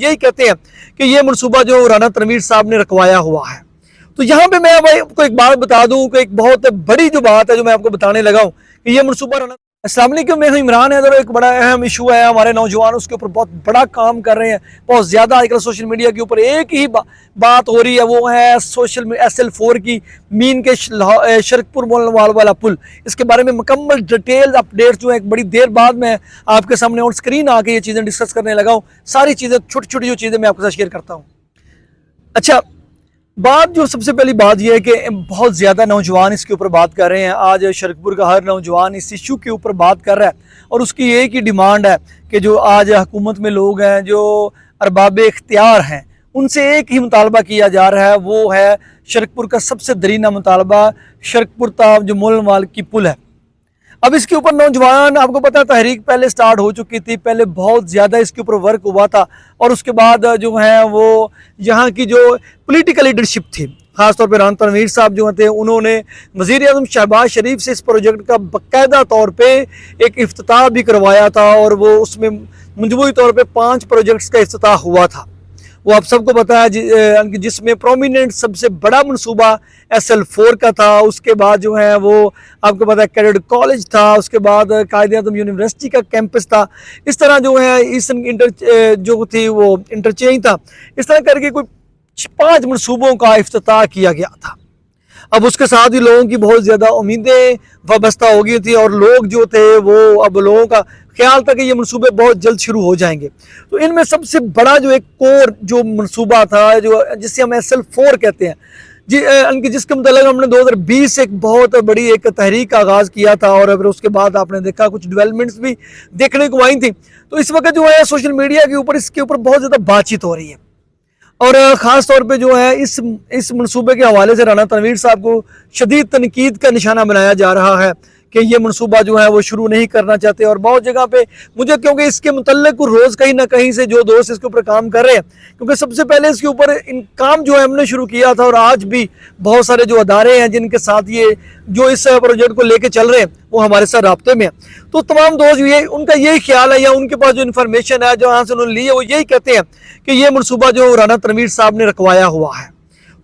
यही कहते हैं कि ये मनसूबा जो राना तनवीर साहब ने रखवाया हुआ है। तो यहाँ पे मैं भाई आपको एक बात बता दूं कि एक बहुत बड़ी जो बात है जो मैं आपको बताने लगा हूँ कि ये मनसूबा राना। अस्सलाम वालेकुम, मैं हूं इमरान हैदर। एक बड़ा अहम इशू है, हमारे नौजवान उसके ऊपर बहुत बड़ा काम कर रहे हैं। बहुत ज़्यादा आजकल सोशल मीडिया के ऊपर एक ही बात हो रही है, वो है सोशल SL4 की मीन के शरकपुर मोल वाला पुल। इसके बारे में मुकम्मल डिटेल अपडेट्स जो है एक बड़ी देर बाद मैं आपके सामने ऑन स्क्रीन आके ये चीज़ें डिस्कस करने लगा हूँ। सारी चीज़ें छोटी छोटी जो चीज़ें मैं आपके साथ शेयर करता हूँ। अच्छा, बात जो सबसे पहली बात यह है कि बहुत ज़्यादा नौजवान इसके ऊपर बात कर रहे हैं। आज शरकपुर का हर नौजवान इस इशू के ऊपर बात कर रहा है और उसकी एक ही डिमांड है कि जो आज हुकूमत में लोग हैं, जो अरबाब इख्तियार हैं, उनसे एक ही मुतालबा किया जा रहा है, वो है शरकपुर का सबसे दरीना मुतालबा, शरकपुर ताब जो मोल माल की पुल है। अब इसके ऊपर नौजवान, आपको पता है तहरीक पहले स्टार्ट हो चुकी थी, पहले बहुत ज़्यादा इसके ऊपर वर्क हुआ था और उसके बाद जो है वो यहाँ की जो पॉलिटिकल लीडरशिप थी, ख़ासतौर पर राना तनवीर साहब जो थे, उन्होंने वज़ीर आज़म शहबाज शरीफ से इस प्रोजेक्ट का बाकायदा तौर पे एक इफ्तिताह भी करवाया था और वो उसमें मजमूई तौर पे 5 प्रोजेक्ट्स का इफ्तिताह हुआ था। वो आप सबको पता है, जिसमें प्रोमिनेंट सबसे बड़ा मनसूबा SL4 का था। उसके बाद जो है वो आपको पता है कैडेट कॉलेज था, उसके बाद कायद-ए-आज़म यूनिवर्सिटी का कैंपस था। इस तरह जो है ईस्टर्न जो थी वो इंटरचेंज था। इस तरह करके कोई 5 मनसूबों का इफ्तिताह किया गया था। अब उसके साथ ही लोगों की बहुत ज़्यादा उम्मीदें वाबस्ता हो गई थी और लोग जो थे वो, अब लोगों का ख्याल था कि ये मनसूबे बहुत जल्द शुरू हो जाएंगे। तो इनमें सबसे बड़ा जो एक कोर जो मनसूबा था, जो जिसे हम SL4 कहते हैं, जिसके मतलब हमने 2020 से एक बहुत बड़ी एक तहरीक का आगाज़ किया था और फिर उसके बाद आपने देखा कुछ डेवलपमेंट्स भी देखने को आई थी। तो इस वक्त जो है सोशल मीडिया के ऊपर इसके ऊपर बहुत ज़्यादा बातचीत हो रही है और ख़ास तौर पे जो है इस मनसूबे के हवाले से राना तनवीर साहब को शदीद तनकीद का निशाना बनाया जा रहा है कि ये मनसूबा जो है वो शुरू नहीं करना चाहते। और बहुत जगह पे मुझे, क्योंकि इसके मुतल्लिक रोज़ कहीं ना कहीं से जो दोस्त इसके ऊपर काम कर रहे हैं, क्योंकि सबसे पहले इसके ऊपर इन काम जो है हमने शुरू किया था और आज भी बहुत सारे जो अदारे हैं जिनके साथ ये जो इस प्रोजेक्ट को लेके चल रहे हैं वो हमारे साथ राब्ते में है। तो तमाम दोस्त ये उनका यही ख्याल है या उनके पास जो इन्फॉर्मेशन है, जो यहाँ से उन्होंने ली है, वो यही कहते हैं कि ये मनसूबा जो राना तनवीर साहब ने रखवाया हुआ है।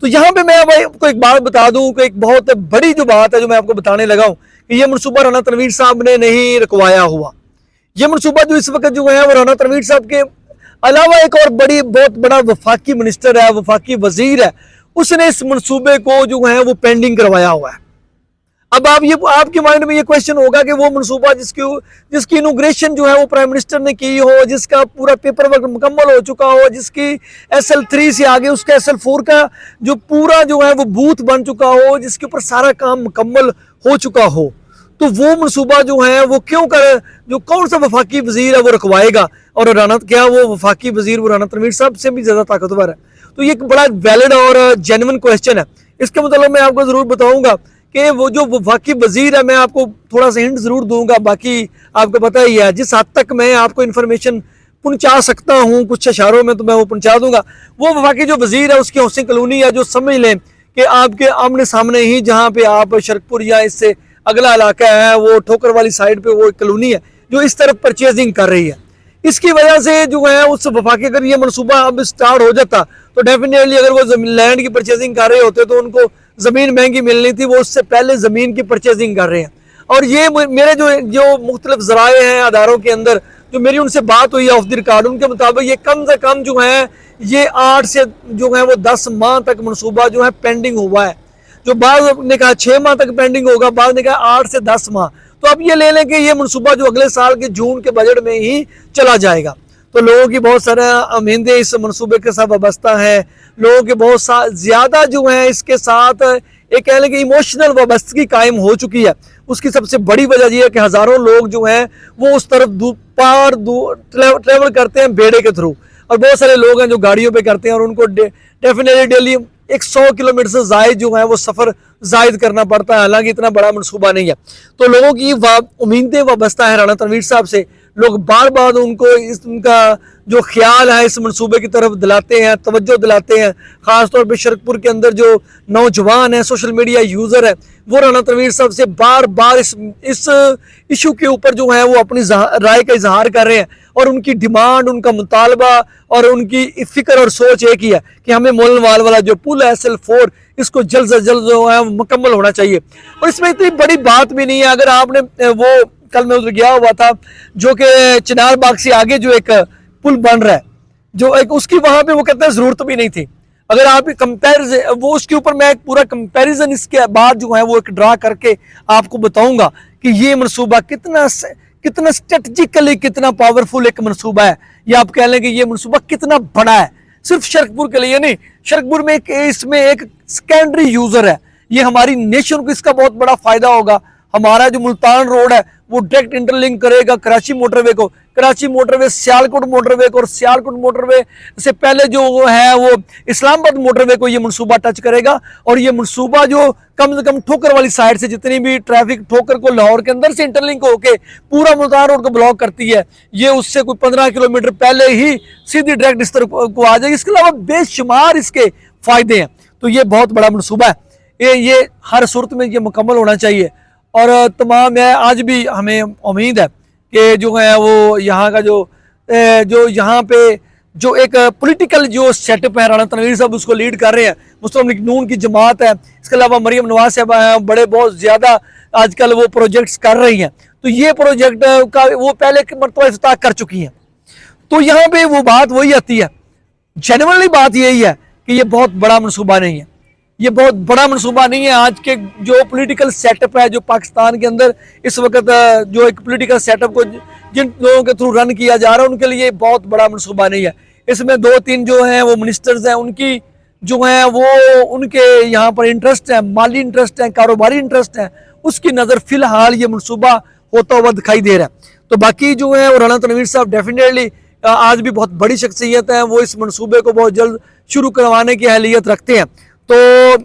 तो यहाँ पे मैं भाई आपको एक बात बता दूं कि एक बहुत बड़ी जो बात है जो मैं आपको बताने लगा हूँ कि ये मनसूबा राना तनवीर साहब ने नहीं रखवाया हुआ। ये मनसूबा जो इस वक्त जो है वो राना तनवीर साहब के अलावा एक और बहुत बड़ा वफाकी मिनिस्टर है, वफाकी वजीर है, उसने इस मनसूबे को जो है वो पेंडिंग करवाया हुआ है। अब आपके माइंड में ये क्वेश्चन होगा कि वो मनसूबा जिसकी इनोग्रेशन जो है वो प्राइम मिनिस्टर ने की हो, जिसका पूरा पेपर वर्क मुकम्मल हो चुका हो, जिसकी SL3 से आगे उसका SL4 का जो पूरा जो है वो बूथ बन चुका हो, जिसके ऊपर सारा काम मुकम्मल हो चुका हो, तो वो मनसूबा जो है वो क्यों कर, जो कौन सा वफाकी वजीर है वो रखवाएगा? और क्या वो वफाकी वजीर वो राना तनवीर साहब से भी ज़्यादा ताकतवर है? तो ये एक बड़ा वैलिड और जेन्युइन क्वेश्चन है। इसके मतलब मैं आपको ज़रूर बताऊँगा कि वो जो वफाकी वजीर है, मैं आपको थोड़ा सा हिंट ज़रूर दूंगा, बाकी आपको पता ही है जिस हद तक मैं आपको इन्फॉर्मेशन पहुंचा सकता हूं कुछ इशारों में, तो मैं वो पहुंचा दूंगा। वो वफाकी जो वजीर है उसकी हाउसिंग कॉलोनी है, जो समझ लें कि आपके आमने सामने ही, जहाँ पे आप शरकपुर या इससे अगला इलाका है, वो ठोकर वाली साइड पे वो एक कॉलोनी है जो इस तरफ परचेजिंग कर रही है। इसकी वजह से जो है उस वफाकी, अगर ये मनसूबा अब स्टार्ट हो जाता तो डेफिनेटली अगर वो लैंड की परचेजिंग कर रहे होते तो उनको ज़मीन महंगी मिलनी थी, वो उससे पहले ज़मीन की परचेजिंग कर रहे हैं। और ये मेरे जो मुख्तलिफ ज़राए हैं अदारों के अंदर, जो मेरी उनसे बात हुई है ऑफ द रिकॉर्ड, उनके मुताबिक ये कम से कम जो है ये 8 से जो है वो 10 माह तक मनसूबा जो है पेंडिंग हुआ है। जो बाद ने कहा 6 माह तक पेंडिंग होगा, बाद ने कहा 8 से 10 माह। तो अब ये ले लें कि ये मनसूबा जो अगले साल के जून के बजट में ही चला जाएगा। तो लोगों की बहुत सारा उम्मीदें इस मनसूबे के साथ वाबस्ता है। लोगों के बहुत ज़्यादा जो है इसके साथ एक कह लें कि इमोशनल वाबस्तगी कायम हो चुकी है। उसकी सबसे बड़ी वजह यह है कि हज़ारों लोग जो हैं वो उस तरफ ट्रैवल करते हैं बेड़े के थ्रू, और बहुत सारे लोग हैं जो गाड़ियों पे करते हैं और उनको डेफिनेटली डेली 100 किलोमीटर से ज़ायद जो है वो सफ़र ज़ायद करना पड़ता है। हालांकि इतना बड़ा मनसूबा नहीं है। तो लोगों की उम्मीदें वाबस्ता है राना तनवीर साहब से। लोग बार बार उनका जो ख्याल है इस मंसूबे की तरफ दिलाते हैं, तवज्जो दिलाते हैं। ख़ासतौर पे शरकपुर के अंदर जो नौजवान है, सोशल मीडिया यूज़र है, वो राना तनवीर साहब से बार बार इस इशू के ऊपर जो है वो अपनी राय का इजहार कर रहे हैं। और उनकी डिमांड, उनका मुतालबा और उनकी फ़िक्र और सोच एक ही है कि हमें मोलनवाल वाला जो पुल है SL4, इसको जल्द से जल्द जो है मुकम्मल होना चाहिए। और इसमें इतनी बड़ी बात भी नहीं है। अगर आपने वो कल मैं उधर गया हुआ था, जो कि चिनार बाग से आगे जो एक पुल बन रहा है, जो एक उसकी वहां पे वो कहते हैं ज़रूरत भी नहीं थी। अगर आप कंपेरिजन वो उसके ऊपर मैं एक पूरा कंपैरिजन इसके बाद जो है वो एक ड्रा करके आपको बताऊंगा कि ये मनसूबा कितना स्ट्रेटजिकली कितना पावरफुल एक मनसूबा है। या आप कह लें कि ये मनसूबा कितना बड़ा है। सिर्फ शरकपुर के लिए नहीं, शरकपुर में इसमें एक सेकेंडरी यूजर है। ये हमारी नेशन को इसका बहुत बड़ा फायदा होगा। हमारा जो मुल्तान रोड है वो डायरेक्ट इंटरलिंक करेगा कराची मोटरवे को, कराची मोटरवे सियालकोट मोटरवे को, और सियालकोट मोटरवे से पहले जो वो है वो इस्लामाबाद मोटरवे को ये मनसूबा टच करेगा। और ये मनसूबा जो कम से कम ठोकर वाली साइड से जितनी भी ट्रैफिक ठोकर को लाहौर के अंदर से इंटरलिंक होके पूरा मुल्तान रोड को ब्लॉक करती है, ये उससे कोई 15 किलोमीटर पहले ही सीधी डायरेक्ट इस तरफ को आ जाएगी। इसके अलावा बेशुमार इसके फायदे हैं। तो ये बहुत बड़ा मनसूबा है। ये हर सूरत में ये मुकम्मल होना चाहिए। और तमाम है, आज भी हमें उम्मीद है कि जो है वो यहाँ का जो यहाँ पे जो एक पॉलिटिकल जो सेटअप है, राना तनवीर साहब उसको लीड कर रहे हैं। मुस्लिम लीग नून की जमात है, इसके अलावा मरियम नवाज साहब हैं, बड़े बहुत ज़्यादा आजकल वो प्रोजेक्ट्स कर रही हैं। तो ये प्रोजेक्ट का वो पहले मरतबा इफ्ताह कर चुकी हैं। तो यहाँ पे वो बात वही आती है, जेन्युइनली बात यही है कि ये बहुत बड़ा मनसूबा नहीं है। ये बहुत बड़ा मनसूबा नहीं है। आज के जो पॉलिटिकल सेटअप है जो पाकिस्तान के अंदर इस वक्त जो एक पॉलिटिकल सेटअप को जिन लोगों के थ्रू रन किया जा रहा है, उनके लिए बहुत बड़ा मनसूबा नहीं है। इसमें 2-3 जो हैं वो मिनिस्टर्स हैं, उनकी जो है वो उनके यहाँ पर इंटरेस्ट है, माली इंटरेस्ट है, कारोबारी इंटरेस्ट है, उसकी नज़र फिलहाल ये मनसूबा होता हुआ दिखाई दे रहा है। तो बाकी जो है वो राना तनवीर साहब डेफिनेटली आज भी बहुत बड़ी शख्सियत है, वो इस मनसूबे को बहुत जल्द शुरू करवाने की अहलियत रखते हैं। तो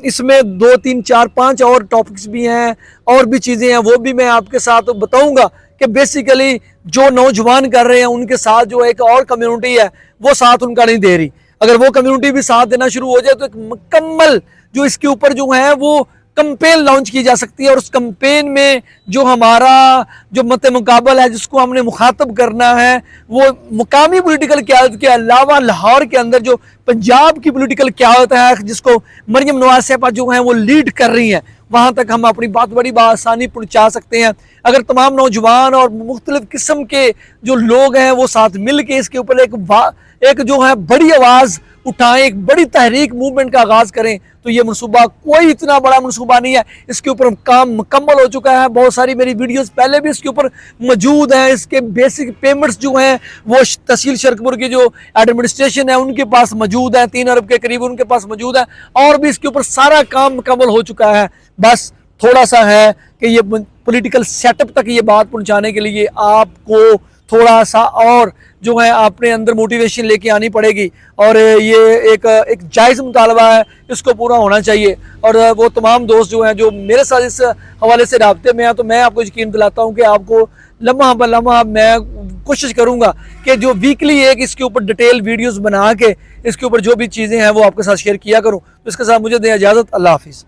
इसमें 2, 3, 4, 5 और टॉपिक्स भी हैं और भी चीज़ें हैं, वो भी मैं आपके साथ बताऊंगा कि बेसिकली जो नौजवान कर रहे हैं उनके साथ जो एक और कम्युनिटी है वो साथ उनका नहीं दे रही। अगर वो कम्युनिटी भी साथ देना शुरू हो जाए तो एक मुकम्मल जो इसके ऊपर जो है वो कंपेन लॉन्च की जा सकती है। और उस कंपेन में जो हमारा जो मत मुकाबल है, जिसको हमने मुखातब करना है, वो मुकामी पॉलिटिकल क़यादत के अलावा लाहौर के अंदर जो पंजाब की पॉलिटिकल क़यादत है, जिसको मरियम नवाज साहबा जो है वो लीड कर रही हैं, वहाँ तक हम अपनी बात बड़ी आसानी पहुँचा सकते हैं। अगर तमाम नौजवान और मुख्तलिफ किस्म के जो लोग हैं वो साथ मिल के इसके ऊपर एक जो है बड़ी आवाज़ उठाएं, एक बड़ी तहरीक मूवमेंट का आगाज़ करें, तो ये मनसूबा कोई इतना बड़ा मनसूबा नहीं है। इसके ऊपर काम मुकम्मल हो चुका है। बहुत सारी मेरी वीडियोस पहले भी इसके ऊपर मौजूद हैं। इसके बेसिक पेमेंट्स जो हैं वो तहसील शरकपुर की जो एडमिनिस्ट्रेशन है उनके पास मौजूद है, 3 अरब के करीब उनके पास मौजूद है। और भी इसके ऊपर सारा काम मुकम्मल हो चुका है। बस थोड़ा सा है कि ये पॉलिटिकल सेटअप तक ये बात पहुँचाने के लिए आपको थोड़ा सा और जो है अपने अंदर मोटिवेशन लेके आनी पड़ेगी। और ये एक जायज़ मुतालबा है, इसको पूरा होना चाहिए। और वो तमाम दोस्त जो हैं जो मेरे साथ इस हवाले से राब्ते में हैं, तो मैं आपको यकीन दिलाता हूँ कि आपको लम्हा ब लम्हा मैं कोशिश करूँगा कि जो वीकली एक इसके ऊपर डिटेल वीडियोज़ बना के इसके ऊपर जो भी चीज़ें हैं वो आपके साथ शेयर किया करूँ। तो इसके साथ मुझे दें इजाज़त। अल्लाह हाफिज़।